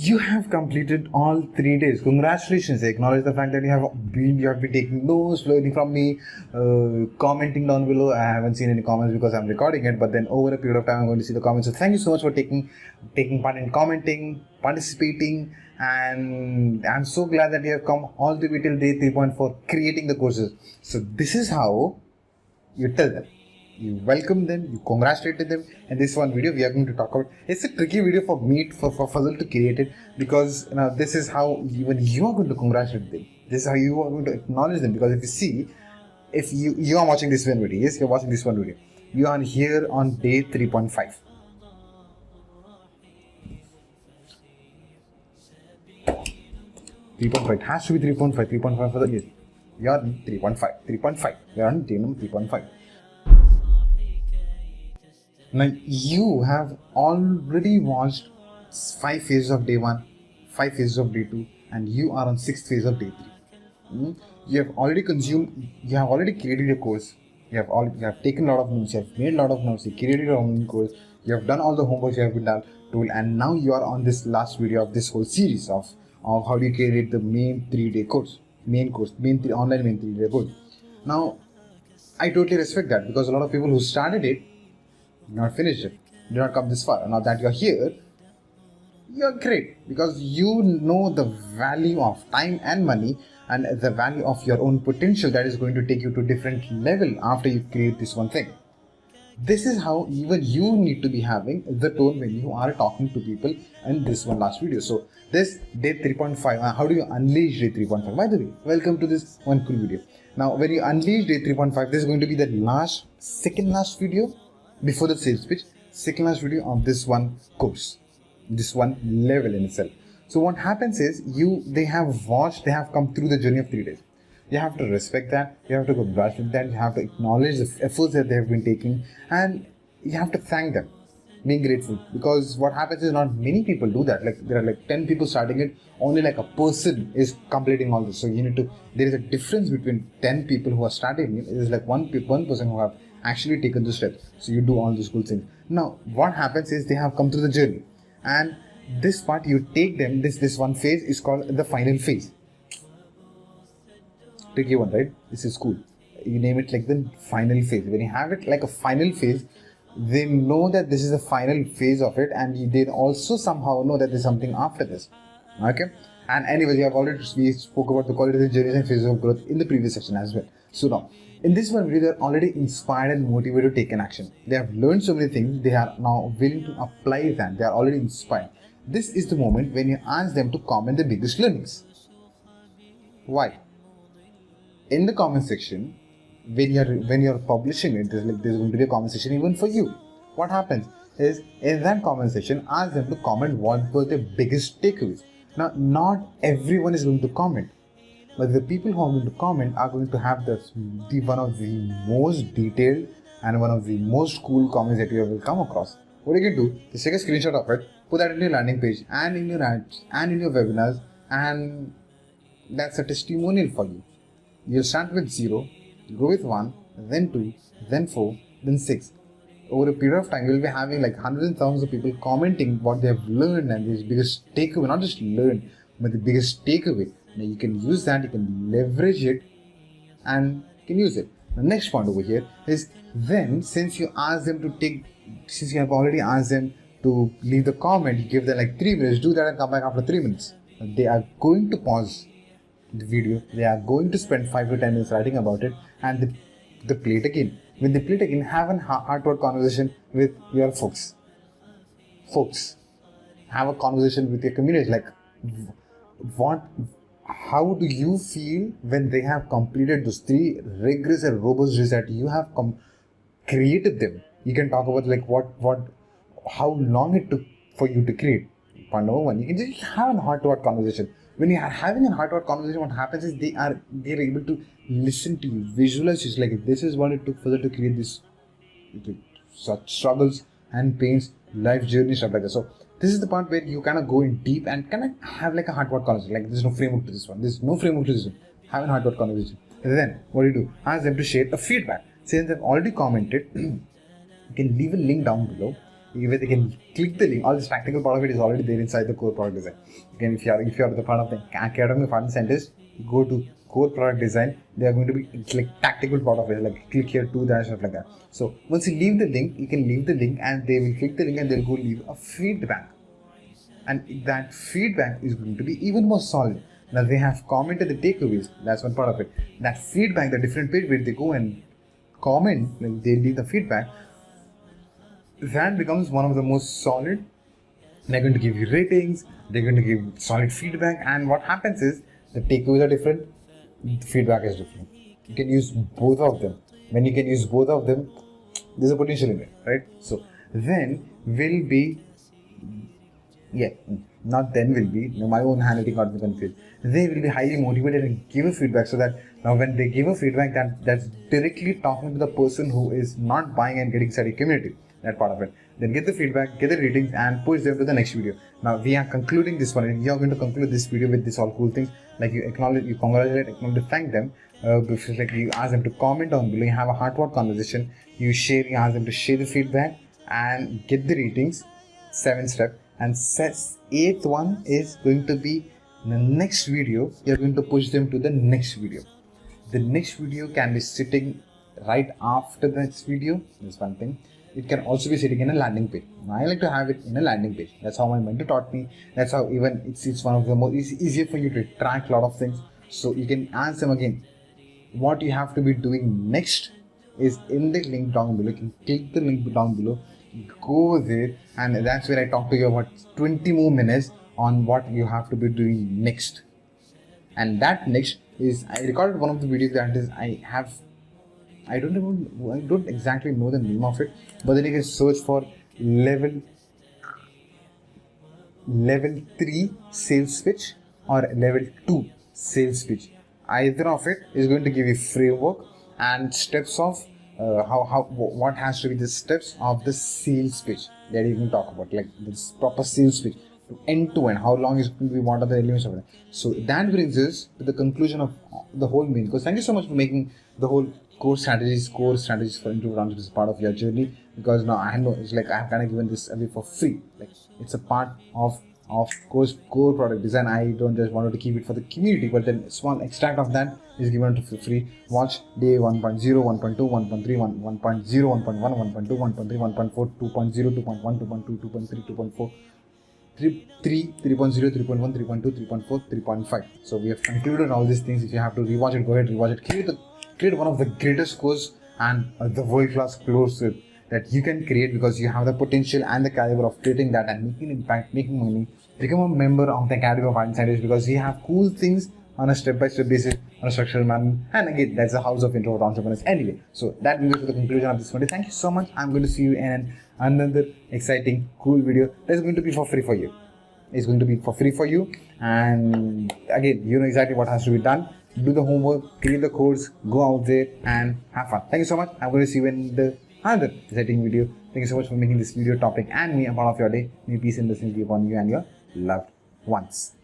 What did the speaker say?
You have completed all 3 days. Congratulations. I acknowledge the fact that you have been taking notes, learning from me, commenting down below. I haven't seen any comments because I'm recording it, but then over a period of time I'm going to see the comments. So thank you so much for taking part in commenting, participating, and I'm so glad that you have come all the way till day 3.4 creating the courses. So this is how you tell them. You welcome them, you congratulate them, and this one video we are going to talk about. It's a tricky video for me, for Fazal to create it, because this is how even you are going to congratulate them. This is how you are going to acknowledge them, because if you see, if you are watching this one video, yes, you're watching this one video, you are here on day 3.5. It has to be 3.5, 3.5 for the yes. You are on 3.5. You are on day number 3.5. Now you have already watched 5 phases of day 1, 5 phases of day 2, and you are on 6th phase of day 3. You have already consumed, you have already created your course, you have taken a lot of notes, you have made a lot of notes, you created your own course, you have done all the homework you have been done, and now you are on this last video of this whole series of how do you create the main 3-day course, online main 3-day course. Now, I totally respect that, because a lot of people who started it did not finish it, did not come this far. Now that you are here, you are great, because you know the value of time and money and the value of your own potential that is going to take you to a different level after you create this one thing. This is how even you need to be having the tone when you are talking to people in this one last video. So this day 3.5, how do you unleash day 3.5? By the way, welcome to this one cool video. Now when you unleash day 3.5, this is going to be the second last video before the sales pitch, second last video of this one course, this one level in itself. So what happens is they have come through the journey of 3 days. You have to respect that, you have to congratulate them, you have to acknowledge the efforts that they have been taking, and you have to thank them, being grateful, because what happens is not many people do that. Like there are like 10 people starting it, only like a person is completing all this. So there is a difference between 10 people who are starting it. It is like one person who have actually taken the steps. So you do all these cool things. Now what happens is they have come through the journey, and this part you take them, this one phase is called the final phase. Tricky one, right? This is cool. You name it like the final phase. When you have it like a final phase, they know that this is the final phase of it, and they also somehow know that there's something after this. Okay? And anyways, we spoke about the quality journeys and phases of growth in the previous section as well. So now, in this one video, they're already inspired and motivated to take an action. They have learned so many things, they are now willing to apply them. They are already inspired. This is the moment when you ask them to comment the biggest learnings. Why? In the comment section, when you're publishing it, there's going to be a comment section even for you. What happens is, in that comment section, ask them to comment what were their biggest takeaways. Now, not everyone is going to comment, but the people who are going to comment are going to have one of the most detailed and one of the most cool comments that you will come across. What you can do is take a screenshot of it, put that in your landing page and in your ads and in your webinars, and that's a testimonial for you. You'll start with 0, go with 1, then 2, then 4, then 6. Over a period of time, you'll be having like hundreds and thousands of people commenting what they have learned and this biggest takeaway, not just learn, but the biggest takeaway. Now you can use that, you can leverage it, and you can use it. The next point over here is, then since you have already asked them to leave the comment, you give them like 3 minutes, do that and come back after 3 minutes. They are going to pause the video, they are going to spend 5 to 10 minutes writing about it, and they play it again. When they play it again, have a heart-to-heart conversation with your folks. Have a conversation with your community, like how do you feel when they have completed those 3 rigorous and robust days that you have created them. You can talk about like how long it took for you to create. Point number 1, you can just have a heart-to-heart conversation. When you are having a heart-to-heart conversation, what happens is they are able to listen to you, visualize you. Like, this is what it took for them to create this, such struggles and pains, life journey, stuff like that. So this is the part where you kind of go in deep and kind of have like a heart-to-heart conversation. Like, there's no framework to this one. There's no framework to this one. Have a heart-to-heart conversation. And then what do? Ask them to share a feedback. Since they've already commented, you can leave a link down below where they can click the link. All this practical part of it is already there inside the core product design. Again, if you are the part of the Academy Fund Centers, go to core product design. They are going to be, it's like tactical part of it, like click here to that, stuff like that. So once you leave the link, you can leave the link and they will click the link and they'll go leave a feedback. And that feedback is going to be even more solid. Now they have commented the takeaways. That's one part of it. That feedback, the different page where they go and comment, like they leave the feedback, that becomes one of the most solid. They're going to give you ratings, they're going to give solid feedback, and what happens is the takeaways are different, the feedback is different. You can use both of them. When you can use both of them, there's a potential in it, right? So then will be, not then will be, my own handwriting got me confused. They will be highly motivated and give a feedback, so that now when they give a feedback, that's directly talking to the person who is not buying and getting study community, that part of it. Then get the feedback, get the ratings, and push them to the next video. Now we are concluding this one, and we are going to conclude this video with this all cool things. Like you acknowledge, you congratulate, acknowledge, thank them. Like you ask them to comment down below, you have a heartfelt conversation, you share, you ask them to share the feedback and get the ratings. 7th step. And 8th one is going to be in the next video. You're going to push them to the next video. The next video can be sitting right after the next video. That's one thing. It can also be sitting in a landing page. I like to have it in a landing page. That's how my mentor taught me. That's how even it's one of the most easier for you to track a lot of things. So you can ask them again. What you have to be doing next is in the link down below. You can click the link down below. Go there, and that's where I talk to you about 20 more minutes on what you have to be doing next. And that next is, I recorded one of the videos that is, I don't exactly know the name of it, but then you can search for level 3 sales pitch or level 2 sales pitch. Either of it is going to give you framework and steps of what has to be the steps of the sales pitch that you can talk about, like this proper sales pitch end to end, how long is going to be, what are the elements of it. So that brings us to the conclusion of the whole main course. Thank you so much for making the whole core strategies for introvert entrepreneurs as part of your journey, because now I know it's like I have kind of given this away for free. Like it's a part of course core product design. I don't just wanted to keep it for the community, but then small extract of that is given to free. Watch day 1.0, 1.2, 1.3, 1.0, 1.1, 1.2, 1.3, 1.4, 2.0, 2.1, 2.2, 2.3, 2.4, 3.0, 3.1, 3.2, 3.4, 3.5. So we have concluded all these things. If you have to rewatch it, go ahead, rewatch it. Create one of the greatest course and the world-class course that you can create, because you have the potential and the caliber of creating that and making impact, making money. Become a member of the Academy of Art and Science, because we have cool things on a step-by-step basis, on a structural manner. And again, that's the house of introvert entrepreneurs. Anyway, so that brings us to the conclusion of this video. Thank you so much. I'm going to see you in another exciting, cool video that's going to be for free for you. It's going to be for free for you. And again, you know exactly what has to be done. Do the homework, create the course, go out there and have fun. Thank you so much. I'm going to see you in the another exciting video. Thank you so much for making this video topic and me a part of your day. May peace and blessings be upon you and your loved ones.